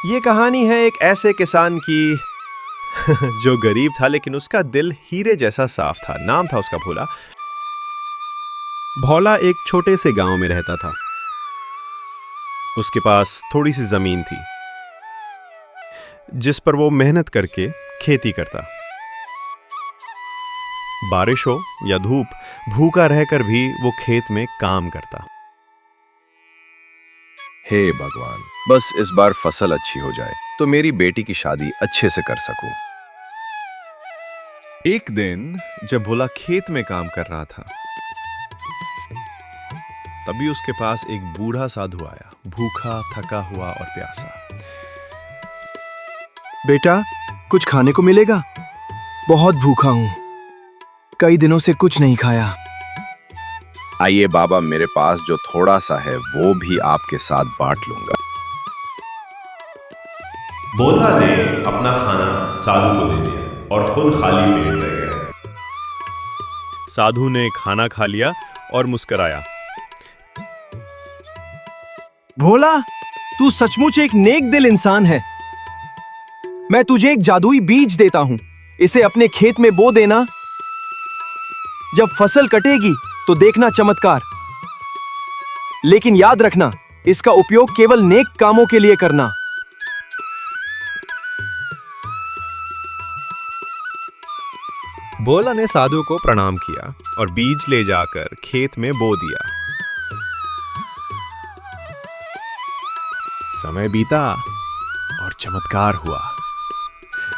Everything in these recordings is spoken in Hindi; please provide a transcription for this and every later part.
ये कहानी है एक ऐसे किसान की जो गरीब था लेकिन उसका दिल हीरे जैसा साफ था। नाम था उसका भोला। भोला एक छोटे से गांव में रहता था। उसके पास थोड़ी सी जमीन थी जिस पर वो मेहनत करके खेती करता। बारिश हो या धूप, भूखा रहकर भी वो खेत में काम करता। हे भगवान, बस इस बार फसल अच्छी हो जाए तो मेरी बेटी की शादी अच्छे से कर सकूं। एक दिन जब भोला खेत में काम कर रहा था तभी उसके पास एक बूढ़ा साधु आया, भूखा, थका हुआ और प्यासा। बेटा, कुछ खाने को मिलेगा? बहुत भूखा हूं, कई दिनों से कुछ नहीं खाया। आइए बाबा, मेरे पास जो थोड़ा सा है वो भी आपके साथ बांट लूंगा। भोला ने अपना खाना साधु को दे दिया और खुद खाली पेट रह गया। साधु ने खाना खा लिया और मुस्कुराया। भोला, तू सचमुच एक नेक दिल इंसान है। मैं तुझे एक जादुई बीज देता हूं, इसे अपने खेत में बो देना। जब फसल कटेगी तो देखना चमत्कार। लेकिन याद रखना, इसका उपयोग केवल नेक कामों के लिए करना। भोला ने साधु को प्रणाम किया और बीज ले जाकर खेत में बो दिया। समय बीता और चमत्कार हुआ।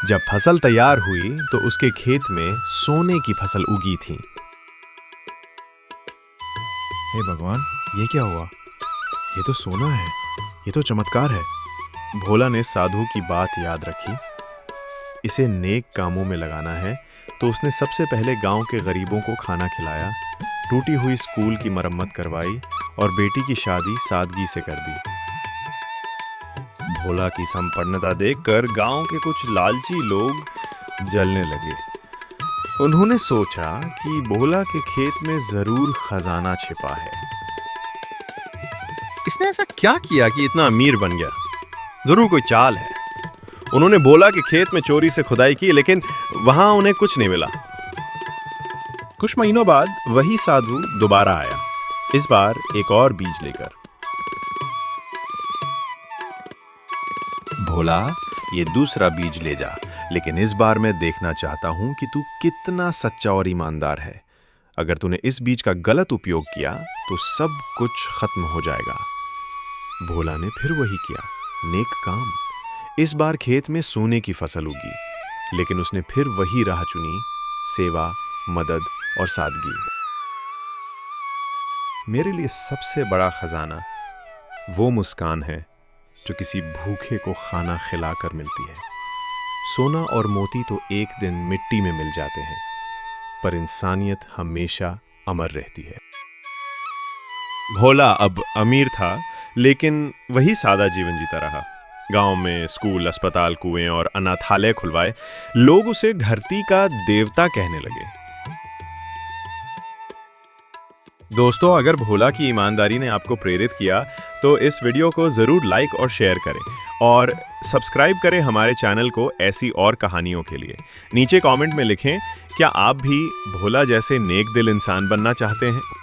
जब फसल तैयार हुई तो उसके खेत में सोने की फसल उगी थी। हे भगवान, ये क्या हुआ? ये तो सोना है, ये तो चमत्कार है। भोला ने साधु की बात याद रखी। इसे नेक कामों में लगाना है तो उसने सबसे पहले गांव के गरीबों को खाना खिलाया, टूटी हुई स्कूल की मरम्मत करवाई और बेटी की शादी सादगी से कर दी। भोला की संपन्नता देखकर गांव के कुछ लालची लोग जलने लगे। उन्होंने सोचा कि भोला के खेत में जरूर खजाना छिपा है। इसने ऐसा क्या किया कि इतना अमीर बन गया? जरूर कोई चाल है। उन्होंने भोला के खेत में चोरी से खुदाई की लेकिन वहां उन्हें कुछ नहीं मिला। कुछ महीनों बाद वही साधु दोबारा आया, इस बार एक और बीज लेकर। भोला, ये दूसरा बीज ले जा, लेकिन इस बार मैं देखना चाहता हूं कि तू कितना सच्चा और ईमानदार है। अगर तूने इस बीज का गलत उपयोग किया तो सब कुछ खत्म हो जाएगा। भोला ने फिर वही किया, नेक काम। इस बार खेत में सोने की फसल उगी, लेकिन उसने फिर वही राह चुनी, सेवा, मदद और सादगी। मेरे लिए सबसे बड़ा खजाना वो मुस्कान है जो किसी भूखे को खाना खिलाकर मिलती है। सोना और मोती तो एक दिन मिट्टी में मिल जाते हैं, पर इंसानियत हमेशा अमर रहती है। भोला अब अमीर था लेकिन वही सादा जीवन जीता रहा। गांव में स्कूल, अस्पताल, कुएं और अनाथालय खुलवाए। लोग उसे धरती का देवता कहने लगे। दोस्तों, अगर भोला की ईमानदारी ने आपको प्रेरित किया तो इस वीडियो को जरूर लाइक और शेयर करें और सब्सक्राइब करें हमारे चैनल को ऐसी और कहानियों के लिए। नीचे कमेंट में लिखें, क्या आप भी भोला जैसे नेक दिल इंसान बनना चाहते हैं?